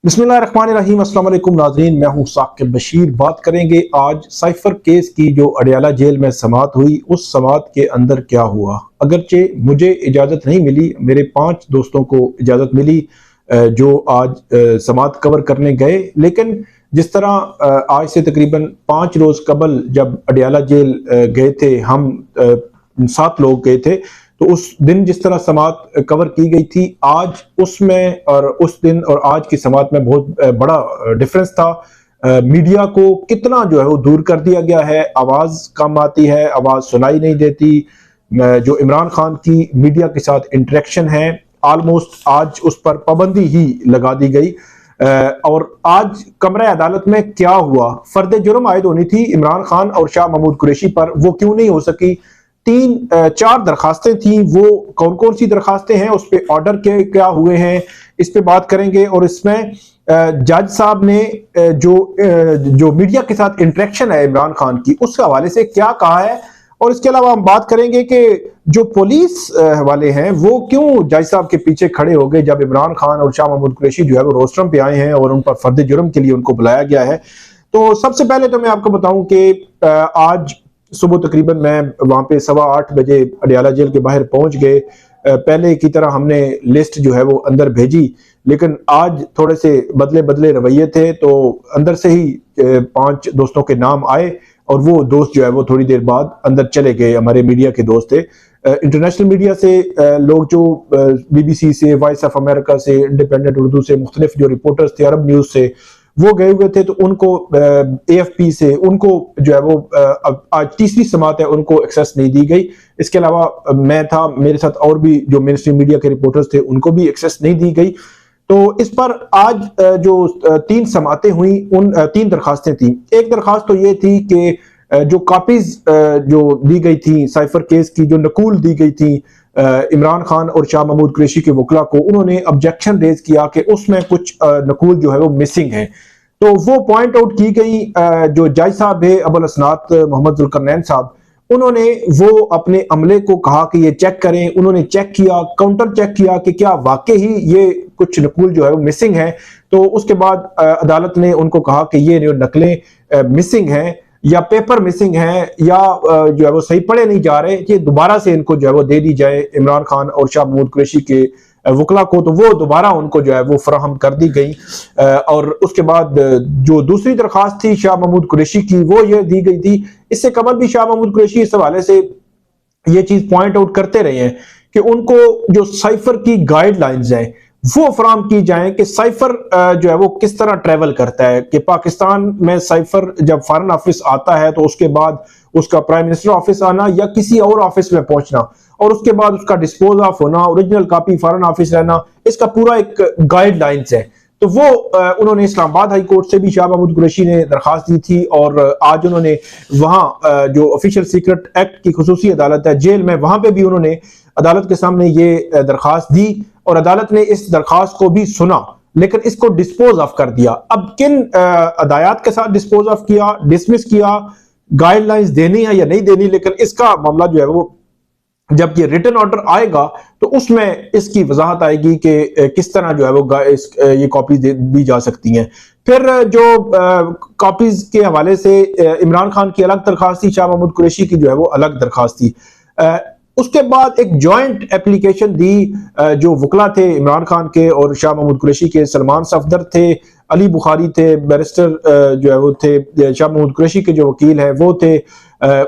बिस्मिल्लाहिर्रहमानिर्रहीम। अस्सलाम वालेकुम नाज़रीन, मैं हूँ साकिब बशीर। बात करेंगे आज साइफर केस की जो अडयाला जेल में समाअत हुई, उस समाअत के अंदर क्या हुआ। अगरचे मुझे इजाज़त नहीं मिली, मेरे 5 दोस्तों को इजाज़त मिली जो आज समाअत कवर करने गए। लेकिन जिस तरह आज से तकरीबन 5 रोज़ कबल जब अडयाला जेल गए थे, हम 7 लोग गए थे, तो उस दिन जिस तरह समाअत कवर की गई थी, आज उसमें और उस दिन और आज की समाअत में बहुत बड़ा डिफरेंस था। मीडिया को कितना जो है वो दूर कर दिया गया है, आवाज़ कम आती है, आवाज़ सुनाई नहीं देती। जो इमरान खान की मीडिया के साथ इंटरेक्शन है, ऑलमोस्ट आज उस पर पाबंदी ही लगा दी गई। और आज कमरा अदालत में क्या हुआ, फर्द जुर्म आयद होनी थी इमरान खान और शाह महमूद कुरैशी पर, वो क्यों नहीं हो सकी। 4 दरखास्तें थी, वो कौन कौन सी दरखास्तें हैं, उस पर ऑर्डर क्या हुए हैं, इस पे बात करेंगे। और इसमें जज साहब ने जो मीडिया के साथ इंटरेक्शन है इमरान खान की, उस हवाले से क्या कहा है। और इसके अलावा हम बात करेंगे कि जो पुलिस वाले हैं वो क्यों जज साहब के पीछे खड़े हो गए जब इमरान खान और शाह महमूद कुरैशी जो है वो रोस्टरम पे आए हैं और उन पर फर्द जुर्म के लिए उनको बुलाया गया है। तो सबसे पहले तो मैं आपको बताऊं कि आज सुबह तकरीबन मैं वहां पे 8:15 बजे अडयाला जेल के बाहर पहुंच गए। पहले की तरह हमने लिस्ट जो है वो अंदर भेजी, लेकिन आज थोड़े से बदले बदले रवैये थे, तो अंदर से ही 5 दोस्तों के नाम आए और वो दोस्त जो है वो थोड़ी देर बाद अंदर चले गए। हमारे मीडिया के दोस्त थे, इंटरनेशनल मीडिया से लोग जो BBC से, वॉइस ऑफ अमेरिका से, इंडिपेंडेंट उर्दू से, मुख्तलिफ जो रिपोर्टर्स थे अरब न्यूज से, वो गए हुए थे। तो उनको AFP से उनको जो है वो आज तीसरी समाअत है, उनको एक्सेस नहीं दी गई। इसके अलावा मैं था, मेरे साथ और भी जो मेन स्ट्रीम मीडिया के रिपोर्टर्स थे, उनको भी एक्सेस नहीं दी गई। तो इस पर आज जो 3 समाअतें हुई, उन 3 दरखास्तें थी। एक दरखास्त तो ये थी कि जो कॉपीज जो दी गई थी साइफर केस की, जो नकूल दी गई थी इमरान खान और शाह महमूद कुरैशी के वकला को, उन्होंने ऑब्जेक्शन रेज किया कि उसमें कुछ नकूल जो है वो मिसिंग है। तो वो पॉइंट आउट की गई। जो जज साहब है अबुल हसनात मोहम्मद जुल्करनैन साहब, उन्होंने वो अपने अमले को कहा कि ये चेक करें। उन्होंने चेक किया, काउंटर चेक किया कि क्या वाकई ही ये कुछ नकूल जो है वो मिसिंग है। तो उसके बाद अदालत ने उनको कहा कि ये जो नकलें मिसिंग हैं या पेपर मिसिंग हैं या जो है वो सही पढ़े नहीं जा रहे, ये दोबारा से इनको जो है वो दे दी जाए इमरान खान और शाह महमूद कुरैशी के वकला को। तो वो दोबारा उनको जो है वो फराहम कर दी गई। और उसके बाद जो दूसरी दरखास्त थी शाह महमूद कुरैशी की, वो ये दी गई थी। इससे कबल भी शाह महमूद कुरैशी इस हवाले से ये चीज पॉइंट आउट करते रहे हैं कि उनको जो साइफर की गाइडलाइंस हैं वो फराम की जाए कि साइफर जो है वो किस तरह ट्रेवल करता है, कि पाकिस्तान में साइफर जब फॉरेन ऑफिस आता है तो उसके बाद उसका प्राइम मिनिस्टर ऑफिस आना या किसी और ऑफिस में पहुंचना, और उसके बाद उसका डिस्पोज ऑफ होना, ओरिजिनल कॉपी फॉरेन ऑफिस रहना, इसका पूरा एक गाइडलाइंस है। तो वो उन्होंने इस्लामाबाद हाई कोर्ट से भी शाह महमूद कुरैशी ने दरखास्त दी थी, और आज उन्होंने वहां जो ऑफिशियल सीक्रेट एक्ट की खुसूसी अदालत है जेल में, वहां पे भी उन्होंने अदालत के सामने ये दरखास्त दी और अदालत ने इस दरखास्त को भी सुना, लेकिन इसको डिस्पोज ऑफ कर दिया। अब किन अदायात के साथ डिस्पोज ऑफ किया, डिसमिस किया, गाइडलाइंस देनी है या नहीं देनी, लेकिन इसका मामला जो है वो जब ये रिटन ऑर्डर आएगा तो उसमें इसकी वजाहत आएगी कि किस तरह जो है वो ये कॉपीज दी जा सकती हैं। फिर जो कॉपीज के हवाले से इमरान खान की अलग दरखास्त थी, शाह महमूद कुरैशी की जो है वो अलग दरखास्त थी। उसके बाद एक जॉइंट एप्लीकेशन दी, जो वकला थे इमरान खान के और शाह महमूद कुरैशी के, सलमान सफदर थे, अली बुखारी थे, बैरिस्टर जो है वो थे, शाह महमूद कुरैशी के जो वकील हैं वो थे।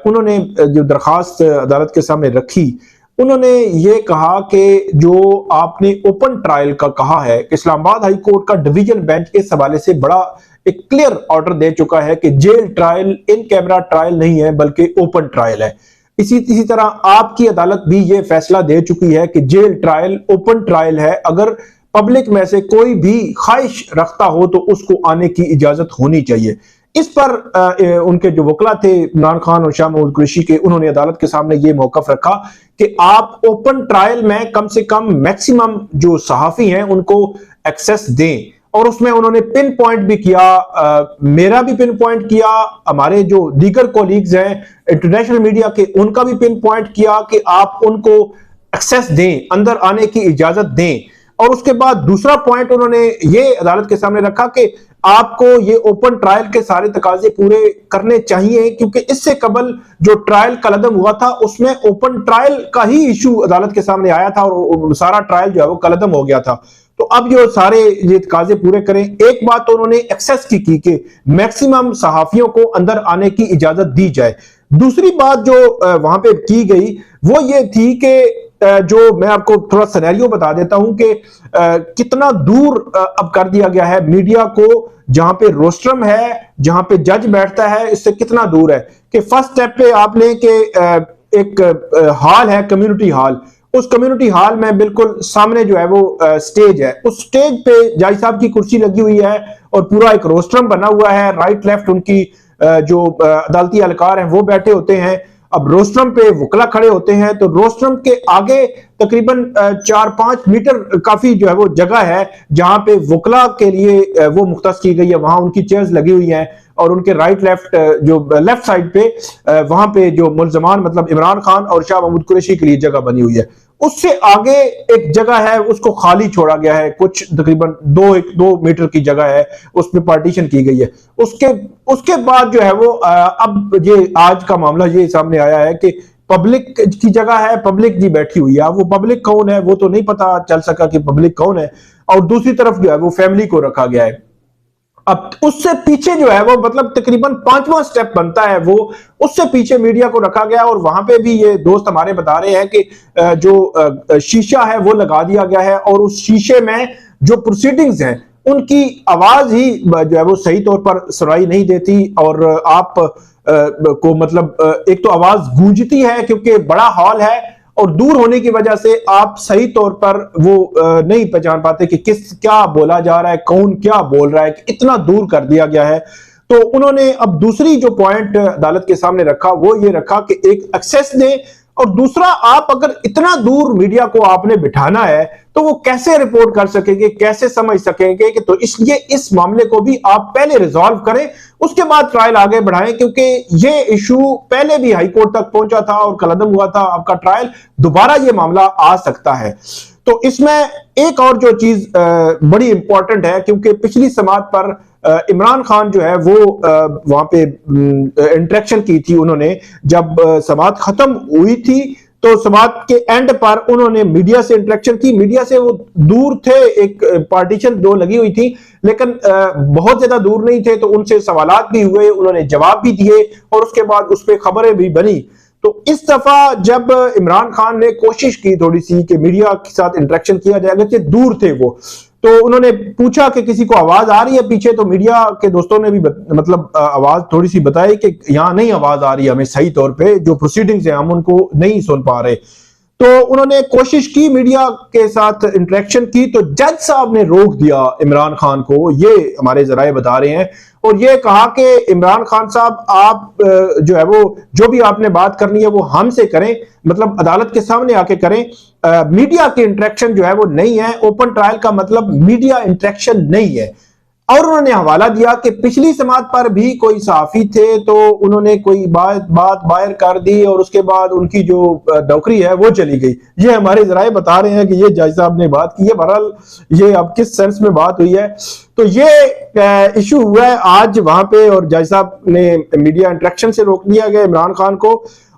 उन्होंने जो दरखास्त अदालत के सामने रखी, उन्होंने ये कहा कि जो आपने ओपन ट्रायल का कहा है, कि इस्लामाबाद हाई कोर्ट का डिवीजन बेंच इस हवाले से बड़ा एक क्लियर ऑर्डर दे चुका है कि jail trial in camera trial नहीं है बल्कि ओपन ट्रायल है। इसी तरह आपकी अदालत भी ये फैसला दे चुकी है कि जेल ट्रायल ओपन ट्रायल है। अगर पब्लिक में से कोई भी ख्वाहिश रखता हो तो उसको आने की इजाजत होनी चाहिए। इस पर उनके जो वकला थे इमरान खान और शाह महमूद कुरैशी के, उन्होंने अदालत के सामने ये मौकफ रखा कि आप ओपन ट्रायल में कम से कम मैक्सिमम जो सहाफी हैं उनको एक्सेस दें। और उसमें उन्होंने पिन पॉइंट भी किया, मेरा भी पिन पॉइंट किया, हमारे जो दीगर कोलीग्स हैं इंटरनेशनल मीडिया के, उनका भी पिन पॉइंट किया कि आप उनको एक्सेस दें, अंदर आने की इजाजत दें। और उसके बाद दूसरा पॉइंट उन्होंने ये अदालत के सामने रखा कि आपको ये ओपन ट्रायल के सारे तकाजे पूरे करने चाहिए, क्योंकि इससे कबल जो ट्रायल कलअदम हुआ था उसमें ओपन ट्रायल का ही इशू अदालत के सामने आया था और सारा ट्रायल जो है वो कलअदम हो गया था। तो अब जो सारे ये तकाजे पूरे करें। एक बात तो उन्होंने एक्सेस की कि मैक्सिमम सहाफियों को अंदर आने की इजाजत दी जाए। दूसरी बात जो वहां पे की गई वो ये थी कि जो मैं आपको थोड़ा सिनेरियो बता देता हूं कि कितना दूर अब कर दिया गया है मीडिया को, जहां पे रोस्ट्रम है, जहां पे जज बैठता है, इससे कितना दूर है कि फर्स्ट स्टेप पे आप लें कि एक हॉल है, कम्युनिटी हॉल। उस कम्युनिटी हॉल में बिल्कुल सामने जो है वो स्टेज है। उस स्टेज पे जज साहब की कुर्सी लगी हुई है और पूरा एक रोस्ट्रम बना हुआ है। राइट लेफ्ट उनकी जो अदालती एहलकार हैं वो बैठे होते हैं। अब रोस्ट्रम पे वकला खड़े होते हैं, तो रोस्ट्रम के आगे तकरीबन 4-5 मीटर काफी जो है वो जगह है जहां पे वकला के लिए वो मुख्तस की गई है। वहां उनकी चेयर्स लगी हुई हैं और उनके राइट लेफ्ट जो लेफ्ट साइड पे वहां पे जो मुल्जमान मतलब इमरान खान और शाह महमूद कुरैशी के लिए जगह बनी हुई है। उससे आगे एक जगह है, उसको खाली छोड़ा गया है, कुछ तकरीबन 2 मीटर की जगह है, उसमें पार्टीशन की गई है। उसके बाद जो है वो अब ये आज का मामला ये सामने आया है कि पब्लिक की जगह है, पब्लिक भी बैठी हुई है। वो पब्लिक कौन है वो तो नहीं पता चल सका कि पब्लिक कौन है। और दूसरी तरफ जो है वो फैमिली को रखा गया है। अब उससे पीछे जो है वो मतलब तकरीबन 5वां स्टेप बनता है, वो उससे पीछे मीडिया को रखा गया और वहां पे भी ये दोस्त हमारे बता रहे हैं कि जो शीशा है वो लगा दिया गया है और उस शीशे में जो प्रोसीडिंग्स हैं उनकी आवाज ही जो है वो सही तौर पर सुनाई नहीं देती। और आप को मतलब एक तो आवाज गूंजती है क्योंकि बड़ा हॉल है और दूर होने की वजह से आप सही तौर पर वो नहीं पहचान पाते कि किस क्या बोला जा रहा है, कौन क्या बोल रहा है, कि इतना दूर कर दिया गया है। तो उन्होंने अब दूसरी जो पॉइंट अदालत के सामने रखा वो ये रखा कि एक एक्सेस दें और दूसरा आप अगर इतना दूर मीडिया को आपने बिठाना है तो वो कैसे रिपोर्ट कर सकेंगे, कैसे समझ सकेंगे कि तो इसलिए इस मामले को भी आप पहले रिजॉल्व करें, उसके बाद ट्रायल आगे बढ़ाएं, क्योंकि ये इशू पहले भी हाई कोर्ट तक पहुंचा था और कलअदम हुआ था। आपका ट्रायल दोबारा ये मामला आ सकता है। तो इसमें एक और जो चीज बड़ी इंपॉर्टेंट है, क्योंकि पिछली समाअत पर इमरान खान जो है वो वहां पे इंटरेक्शन की थी उन्होंने, जब समाअत खत्म हुई थी तो समाअत के एंड पर उन्होंने मीडिया से इंटरेक्शन की। मीडिया से वो दूर थे, एक पार्टीशन 2 लगी हुई थी, लेकिन बहुत ज्यादा दूर नहीं थे। तो उनसे सवालात भी हुए, उन्होंने जवाब भी दिए और उसके बाद उस पर खबरें भी बनी। तो इस दफा जब इमरान खान ने कोशिश की थोड़ी सी कि मीडिया के साथ इंटरेक्शन किया जाए, अगरचे दूर थे वो, तो उन्होंने पूछा कि किसी को आवाज आ रही है पीछे, तो मीडिया के दोस्तों ने भी मतलब आवाज थोड़ी सी बताई कि यहां नहीं आवाज आ रही है हमें सही तौर पे, जो प्रोसीडिंग्स हैं हम उनको नहीं सुन पा रहे। तो उन्होंने कोशिश की, मीडिया के साथ इंटरेक्शन की, तो जज साहब ने रोक दिया इमरान खान को, ये हमारे जराए बता रहे हैं, और ये कहा कि इमरान खान साहब आप जो है वो जो भी आपने बात करनी है वो हमसे करें, मतलब अदालत के सामने आके करें। मीडिया की इंटरेक्शन जो है वो नहीं है, ओपन ट्रायल का मतलब मीडिया इंटरेक्शन नहीं है। और उन्होंने हवाला दिया कि पिछली समाअत पर भी कोई सहाफी थे तो उन्होंने कोई बात बाहर कर दी और उसके बाद उनकी जो नौकरी है वो चली गई। ये हमारे जराए बता रहे हैं कि ये जज साहब ने बात की है। बहरहाल ये अब किस सेंस में बात हुई है, तो ये इशू हुआ है आज वहां पे और जज साहब ने मीडिया इंटरेक्शन से रोक दिया गया इमरान खान को।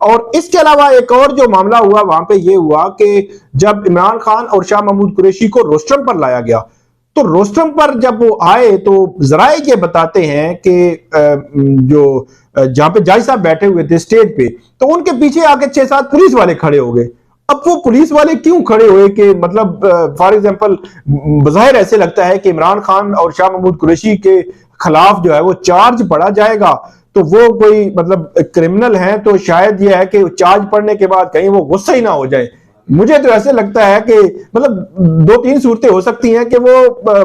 और इसके अलावा एक और जो मामला हुआ वहां पे ये हुआ कि जब इमरान खान और शाह महमूद कुरैशी को रोस्ट्रम पर लाया गया, तो रोस्ट्रम पर जब वो आए तो जराए ये बताते हैं कि जो जहां पे जज साहब बैठे हुए थे स्टेज पे, तो उनके पीछे आके 6-7 पुलिस वाले खड़े हो गए। अब वो पुलिस वाले क्यों खड़े हुए कि मतलब फॉर एग्जांपल बज़ाहिर ऐसे लगता है कि इमरान खान और शाह महमूद कुरैशी के खिलाफ जो है वो चार्ज पड़ा जाएगा, तो वो कोई मतलब क्रिमिनल हैं, तो शायद ये है कि चार्ज पड़ने के बाद कहीं वो गुस्सा ही ना हो जाए। मुझे तो ऐसे लगता है कि मतलब 2-3 सूरतें हो सकती हैं कि वो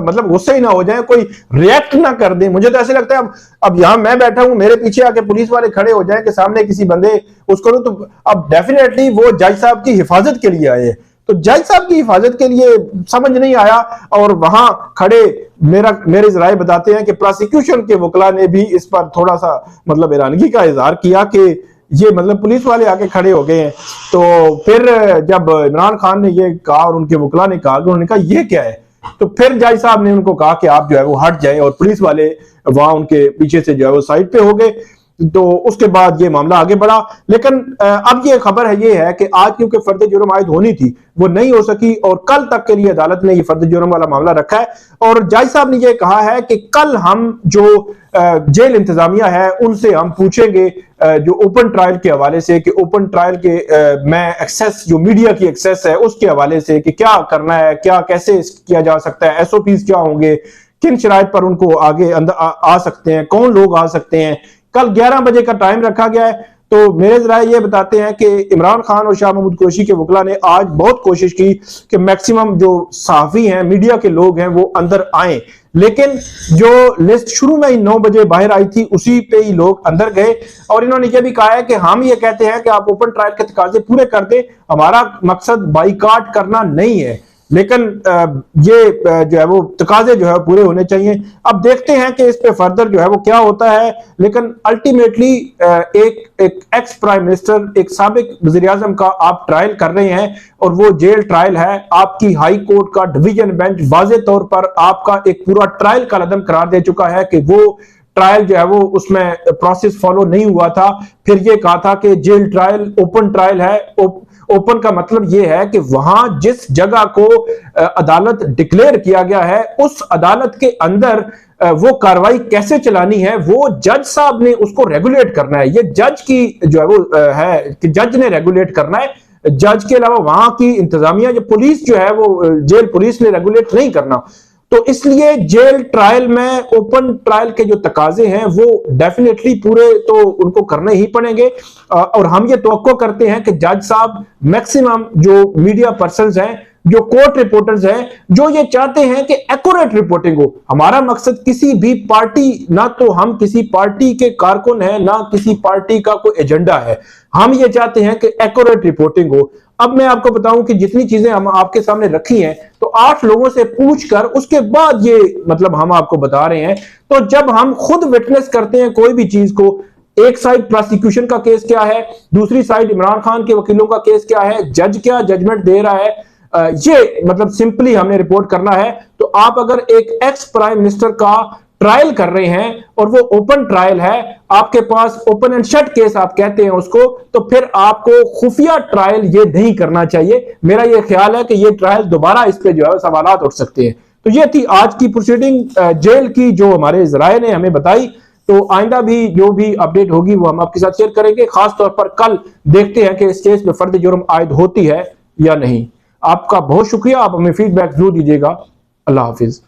मतलब गुस्से ही ना हो जाए, कोई रिएक्ट ना कर दे। मुझे तो ऐसे लगता है अब यहां मैं बैठा हूं, मेरे पीछे आके पुलिस वाले खड़े हो जाए कि सामने किसी बंदे उसको, तो अब डेफिनेटली वो जज साहब की हिफाजत के लिए आए, तो जज साहब की हिफाजत के लिए समझ नहीं आया। और वहां खड़े मेरे जराए बताते हैं कि प्रोसिक्यूशन के वकला ने भी इस पर थोड़ा सा मतलब हैरानगी का इजहार किया कि ये मतलब पुलिस वाले आके खड़े हो गए हैं। तो फिर जब इमरान खान ने ये कहा और उनके वकला ने कहा, उन्होंने कहा ये क्या है, तो फिर जज साहब ने उनको कहा कि आप जो है वो हट जाएं, और पुलिस वाले वहां उनके पीछे से जो है वो साइड पे हो गए। तो उसके बाद ये मामला आगे बढ़ा। लेकिन अब ये खबर है ये है कि आज क्योंकि फर्द जुर्म आयद होनी थी वो नहीं हो सकी, और कल तक के लिए अदालत ने ये फर्द जुर्म वाला मामला रखा है। और जज साहब ने ये कहा है कि कल हम जो जेल इंतजामिया है उनसे हम पूछेंगे जो ओपन ट्रायल के हवाले से, कि ओपन ट्रायल के में एक्सेस, जो मीडिया की एक्सेस है उसके हवाले से, कि क्या करना है, क्या कैसे किया जा सकता है, एसओपीज क्या होंगे, किन शराइत पर उनको आगे अंदर आ सकते हैं, कौन लोग आ सकते हैं। कल 11 बजे का टाइम रखा गया है। तो मेरे जराए ये बताते हैं कि इमरान खान और शाह महमूद कुरैशी के वकला ने आज बहुत कोशिश की कि मैक्सिमम जो सहाफी हैं, मीडिया के लोग हैं, वो अंदर आए, लेकिन जो लिस्ट शुरू में ही 9 बजे बाहर आई थी उसी पे ही लोग अंदर गए। और इन्होंने ये भी कहा है कि हम ये कहते हैं कि आप ओपन ट्रायल के तकाजे पूरे कर दें, हमारा मकसद बाइकाट करना नहीं है, लेकिन ये जो है वो तकाजे जो है पूरे होने चाहिए। अब देखते हैं कि इस पे फर्दर जो है वो क्या होता है। लेकिन अल्टीमेटली एक एक्स प्राइम मिनिस्टर, एक साबिक वज़ीर आज़म का आप ट्रायल कर रहे हैं, और वो जेल ट्रायल है। आपकी हाई कोर्ट का डिवीजन बेंच वाज़े तौर पर आपका एक पूरा ट्रायल का लदम करार दे चुका है कि वो ट्रायल जो है वो उसमें प्रोसेस फॉलो नहीं हुआ था। फिर ये कहा था कि जेल ट्रायल ओपन ट्रायल है। ओपन का मतलब यह है कि वहां जिस जगह को अदालत डिक्लेयर किया गया है उस अदालत के अंदर वो कार्रवाई कैसे चलानी है वो जज साहब ने उसको रेगुलेट करना है। ये जज की जो है वो है कि जज ने रेगुलेट करना है। जज के अलावा वहां की इंतजामिया, जो पुलिस जो है वो जेल पुलिस ने रेगुलेट नहीं करना। तो इसलिए जेल ट्रायल में ओपन ट्रायल के जो तकाजे हैं वो डेफिनेटली पूरे तो उनको करने ही पड़ेंगे। और हम ये तवक्को करते हैं कि जज साहब मैक्सिमम जो मीडिया पर्संस हैं, जो कोर्ट रिपोर्टर्स हैं, जो ये चाहते हैं कि एक्यूरेट रिपोर्टिंग हो। हमारा मकसद किसी भी पार्टी, ना तो हम किसी पार्टी के कारकुन हैं, ना किसी पार्टी का कोई एजेंडा है। हम ये चाहते हैं कि एक्यूरेट रिपोर्टिंग हो। अब मैं आपको बताऊं कि जितनी चीजें हम आपके सामने रखी हैं, तो 8 लोगों से पूछकर उसके बाद ये मतलब हम आपको बता रहे हैं। तो जब हम खुद विटनेस करते हैं कोई भी चीज को, एक साइड प्रोसिक्यूशन का केस क्या है, दूसरी साइड इमरान खान के वकीलों का केस क्या है, जज क्या जजमेंट दे रहा है, ये मतलब सिंपली हमने रिपोर्ट करना है। तो आप अगर एक एक्स प्राइम मिनिस्टर का ट्रायल कर रहे हैं और वो ओपन ट्रायल है, आपके पास ओपन एंड शट केस आप कहते हैं उसको, तो फिर आपको खुफिया ट्रायल ये नहीं करना चाहिए। मेरा ये ख्याल है कि ये ट्रायल दोबारा इस पे जो है सवालात उठ सकते हैं। तो ये थी आज की प्रोसीडिंग जेल की, जो हमारे जराए ने हमें बताई। तो आइंदा भी जो भी अपडेट होगी वो हम आपके साथ शेयर करेंगे। खासतौर पर कल देखते हैं कि इस केस में फर्द जुर्म आयद होती है या नहीं। आपका बहुत शुक्रिया, आप हमें फीडबैक जरूर दीजिएगा। अल्लाह हाफिज।